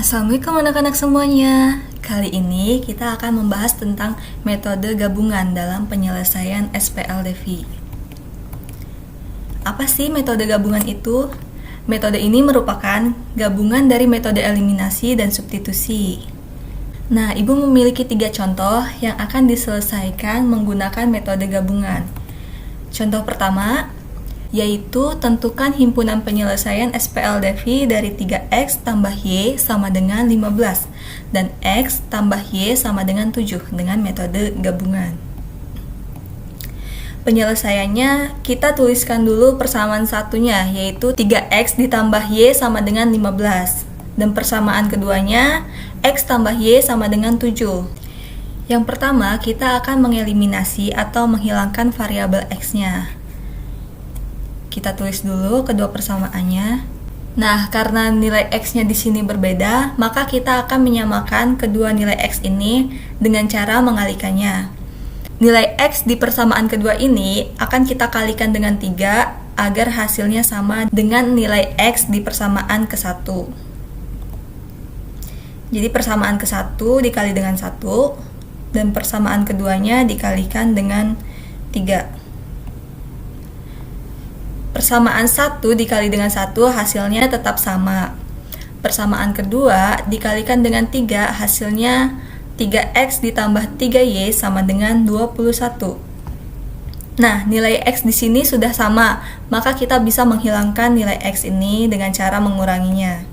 Assalamualaikum anak-anak semuanya. Kali ini kita akan membahas tentang metode gabungan dalam penyelesaian SPLDV. Apa sih metode gabungan itu? Metode ini merupakan gabungan dari metode eliminasi dan substitusi. Nah, Ibu memiliki 3 contoh yang akan diselesaikan menggunakan metode gabungan. Contoh pertama, yaitu tentukan himpunan penyelesaian SPLDV dari 3X tambah Y sama dengan 15 dan X tambah Y sama dengan 7 dengan metode gabungan. Penyelesaiannya kita tuliskan dulu persamaan satunya, yaitu 3X ditambah Y sama dengan 15 dan persamaan keduanya X tambah Y sama dengan 7. Yang pertama, kita akan mengeliminasi atau menghilangkan variabel X-nya. Kita tulis dulu kedua persamaannya. Nah, karena nilai X-nya di sini berbeda, maka kita akan menyamakan kedua nilai X ini dengan cara mengalikannya. Nilai X di persamaan kedua ini akan kita kalikan dengan 3 agar hasilnya sama dengan nilai X di persamaan ke-1. Jadi persamaan ke-1 dikali dengan 1 dan persamaan keduanya dikalikan dengan 3. Persamaan 1 dikali dengan 1 hasilnya tetap sama. Persamaan kedua dikalikan dengan 3 hasilnya 3X ditambah 3Y sama dengan 21. Nah, nilai X di sini sudah sama, maka kita bisa menghilangkan nilai X ini dengan cara menguranginya.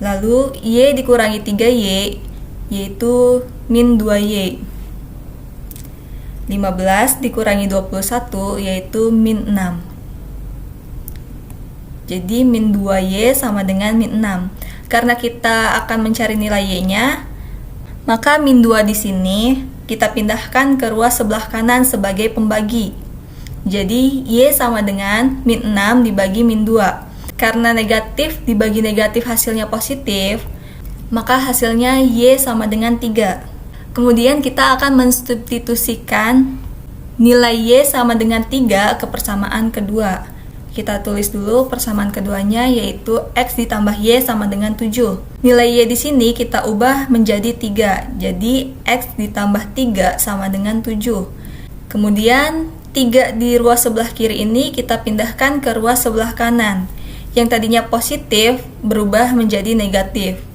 Lalu Y dikurangi 3Y yaitu min 2Y. 15 dikurangi 21 yaitu min 6. Jadi min 2Y sama dengan min 6. Karena kita akan mencari nilai Y-nya, maka min 2 di sini kita pindahkan ke ruas sebelah kanan sebagai pembagi. Jadi Y sama dengan min 6 dibagi min 2. Karena negatif dibagi negatif hasilnya positif, maka hasilnya Y sama dengan 3. Kemudian kita akan mensubstitusikan nilai Y sama dengan 3 ke persamaan kedua. Kita tulis dulu persamaan keduanya yaitu X ditambah Y sama dengan 7. Nilai Y di sini kita ubah menjadi 3. Jadi X ditambah 3 sama dengan 7. Kemudian 3 di ruas sebelah kiri ini kita pindahkan ke ruas sebelah kanan. Yang tadinya positif berubah menjadi negatif.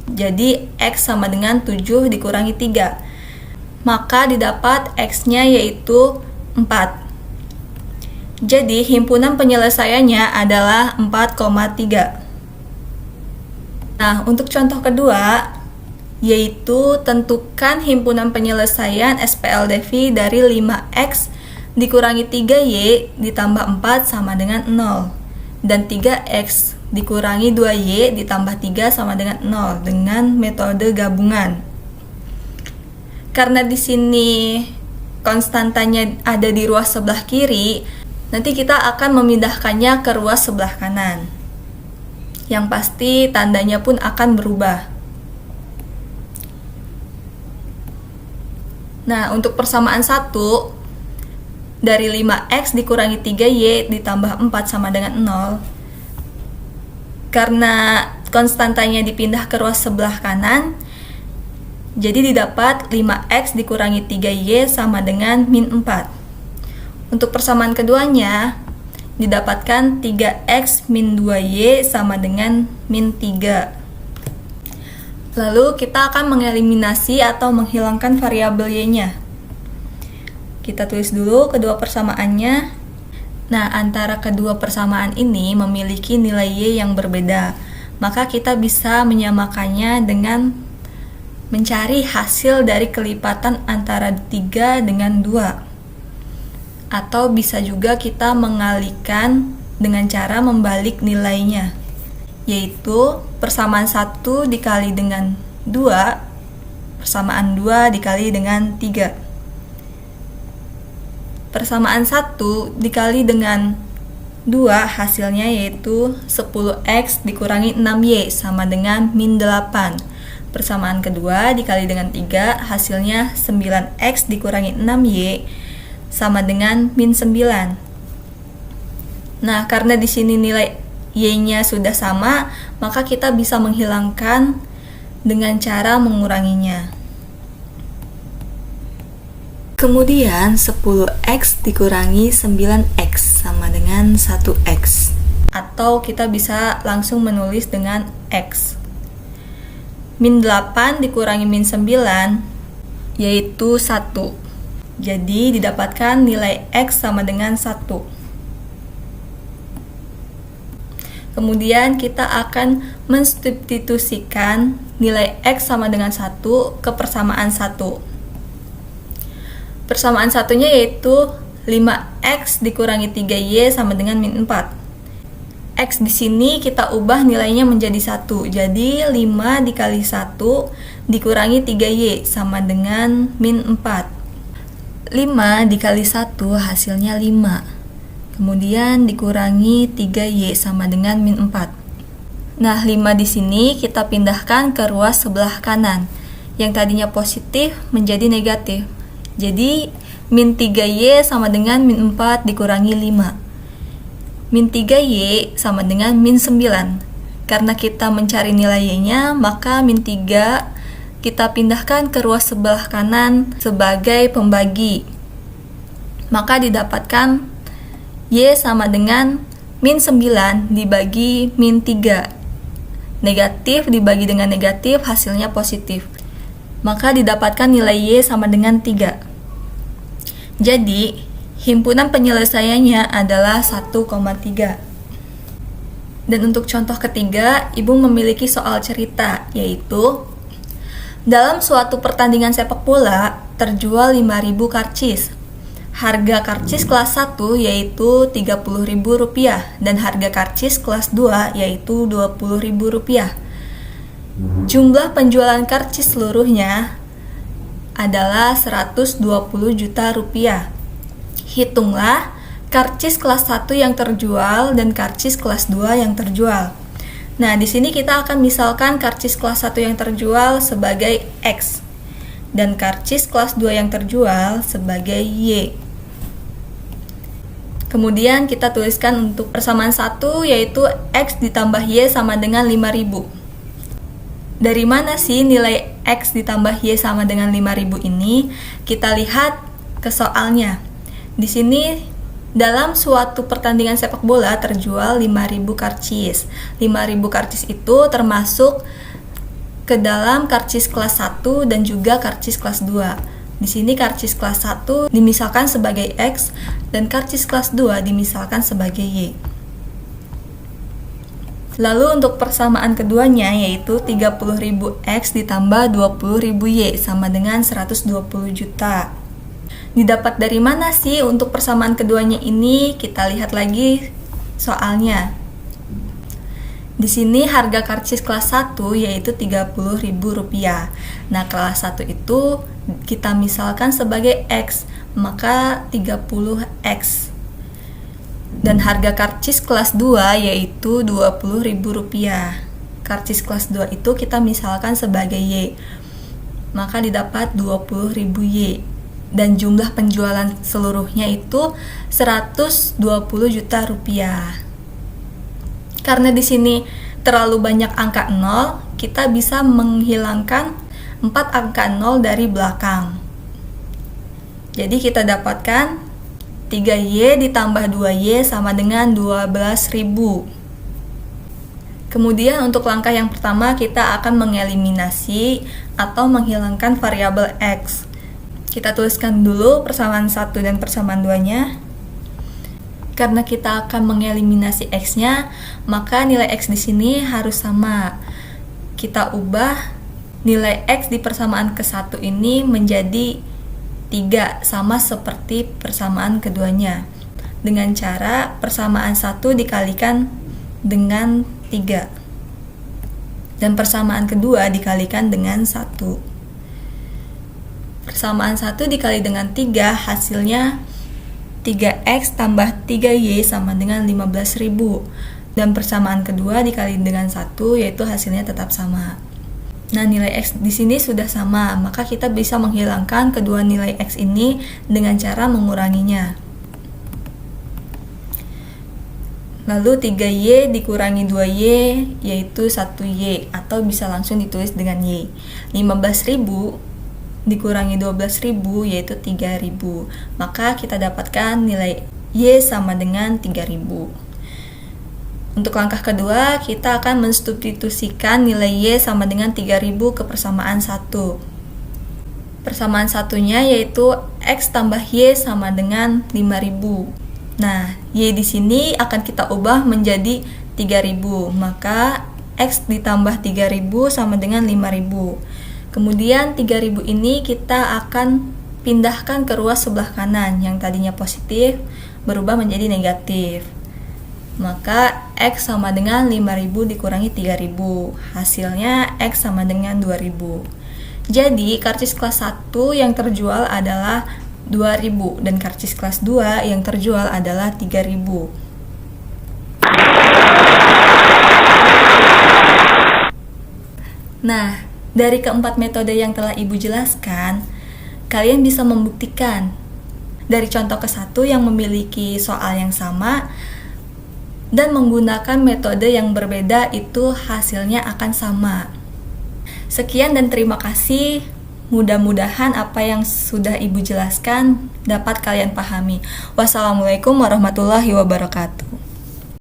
Jadi X sama dengan 7 dikurangi 3. Maka didapat X-nya yaitu 4. Jadi himpunan penyelesaiannya adalah 4,3. Nah, untuk contoh kedua, yaitu tentukan himpunan penyelesaian SPLDV dari 5X dikurangi 3Y ditambah 4 sama dengan 0. Dan 3X dikurangi 2Y ditambah 3 sama dengan 0 dengan metode gabungan. Karena di sini konstantanya ada di ruas sebelah kiri, nanti kita akan memindahkannya ke ruas sebelah kanan. Yang pasti tandanya pun akan berubah. Nah, untuk persamaan 1 dari 5X dikurangi 3Y ditambah 4 sama dengan 0. Karena konstantanya dipindah ke ruas sebelah kanan, jadi didapat 5X dikurangi 3Y sama dengan min 4. Untuk persamaan keduanya, didapatkan 3X min 2Y sama dengan min 3. Lalu kita akan mengeliminasi atau menghilangkan variabel Y-nya. Kita tulis dulu kedua persamaannya. Nah, antara kedua persamaan ini memiliki nilai Y yang berbeda, maka kita bisa menyamakannya dengan mencari hasil dari kelipatan antara 3 dengan 2. Atau bisa juga kita mengalihkan dengan cara membalik nilainya, yaitu persamaan 1 dikali dengan 2, persamaan 2 dikali dengan 3. Persamaan 1 dikali dengan 2 hasilnya yaitu 10X dikurangi 6Y sama dengan min 8. Persamaan kedua dikali dengan 3 hasilnya 9X dikurangi 6Y sama dengan min 9. Nah, karena di sini nilai Y-nya sudah sama, maka kita bisa menghilangkan dengan cara menguranginya. Kemudian 10x dikurangi 9x sama dengan 1x. Atau kita bisa langsung menulis dengan x. Min 8 dikurangi min 9 yaitu 1. Jadi didapatkan nilai x sama dengan 1. Kemudian kita akan mensubstitusikan nilai x sama dengan 1 ke persamaan 1. Persamaan satunya yaitu 5x dikurangi 3y sama dengan min 4. X di sini kita ubah nilainya menjadi 1. Jadi 5 dikali 1 dikurangi 3y sama dengan min 4. 5 dikali 1 hasilnya 5. Kemudian dikurangi 3y sama dengan min 4. Nah, 5 di sini kita pindahkan ke ruas sebelah kanan. Yang tadinya positif menjadi negatif. Jadi, min 3y sama dengan min 4 dikurangi 5. Min 3y sama dengan min 9. Karena kita mencari nilai y-nya, maka min 3 kita pindahkan ke ruas sebelah kanan sebagai pembagi. Maka didapatkan y sama dengan min 9 dibagi min 3. Negatif dibagi dengan negatif hasilnya positif. Maka didapatkan nilai y sama dengan 3. Jadi, himpunan penyelesaiannya adalah 1,3. Dan untuk contoh ketiga, Ibu memiliki soal cerita, yaitu dalam suatu pertandingan sepak bola terjual 5.000 karcis. Harga karcis kelas 1 yaitu Rp30.000 dan harga karcis kelas 2 yaitu Rp20.000. Jumlah penjualan karcis seluruhnya adalah Rp120 juta. Hitunglah karcis kelas 1 yang terjual dan karcis kelas 2 yang terjual. Nah, di sini kita akan misalkan karcis kelas 1 yang terjual sebagai X dan karcis kelas 2 yang terjual sebagai Y. Kemudian kita tuliskan untuk persamaan 1 yaitu X ditambah Y sama dengan 5.000. Dari mana sih nilai X ditambah Y sama dengan 5.000 ini? Kita lihat ke soalnya. Di sini dalam suatu pertandingan sepak bola terjual 5.000 karcis. 5.000 karcis itu termasuk ke dalam karcis kelas 1 dan juga karcis kelas 2. Di sini karcis kelas 1 dimisalkan sebagai X dan karcis kelas 2 dimisalkan sebagai Y. Lalu untuk persamaan keduanya yaitu 30.000 X ditambah 20.000 Y sama dengan 120 juta. Didapat dari mana sih untuk persamaan keduanya ini? Kita lihat lagi soalnya. Di sini harga karcis kelas 1 yaitu Rp30.000. Nah, kelas 1 itu kita misalkan sebagai X, maka 30X. Dan harga karcis kelas 2 yaitu Rp20.000. Karcis kelas 2 itu kita misalkan sebagai Y, maka didapat 20.000 Y. Dan jumlah penjualan seluruhnya itu Rp120 juta. Karena di sini terlalu banyak angka 0, kita bisa menghilangkan 4 angka 0 dari belakang. Jadi kita dapatkan 3Y ditambah 2Y sama dengan 12.000. Kemudian untuk langkah yang pertama kita akan mengeliminasi atau menghilangkan variabel X. Kita tuliskan dulu persamaan 1 dan persamaan 2-nya. Karena kita akan mengeliminasi X-nya, maka nilai X di sini harus sama. Kita ubah nilai X di persamaan ke-1 ini menjadi 3, sama seperti persamaan keduanya. Dengan cara persamaan 1 dikalikan dengan 3. Dan persamaan kedua dikalikan dengan 1. Persamaan 1 dikali dengan 3 hasilnya 3X tambah 3Y sama dengan 15.000. Dan persamaan kedua dikali dengan 1 yaitu hasilnya tetap sama. Nah, nilai X di sini sudah sama, maka kita bisa menghilangkan kedua nilai X ini dengan cara menguranginya. Lalu 3Y dikurangi 2Y yaitu 1Y, atau bisa langsung ditulis dengan Y. 15.000 dikurangi 12.000 yaitu 3.000. Maka kita dapatkan nilai Y sama dengan 3.000. Untuk langkah kedua, kita akan mensubstitusikan nilai Y sama dengan 3.000 ke persamaan 1. Persamaan satunya yaitu X tambah Y sama dengan 5.000. Nah, Y di sini akan kita ubah menjadi 3.000, maka X ditambah 3.000 sama dengan 5.000. Kemudian 3.000 ini kita akan pindahkan ke ruas sebelah kanan, yang tadinya positif berubah menjadi negatif. Maka X sama dengan 5.000 dikurangi 3.000, hasilnya X sama dengan 2.000. Jadi, karcis kelas 1 yang terjual adalah 2.000 dan karcis kelas 2 yang terjual adalah 3.000. Nah, dari keempat metode yang telah Ibu jelaskan, kalian bisa membuktikan dari contoh ke-1 yang memiliki soal yang sama dan menggunakan metode yang berbeda, itu hasilnya akan sama. Sekian dan terima kasih. Mudah-mudahan apa yang sudah Ibu jelaskan dapat kalian pahami. Wassalamualaikum warahmatullahi wabarakatuh.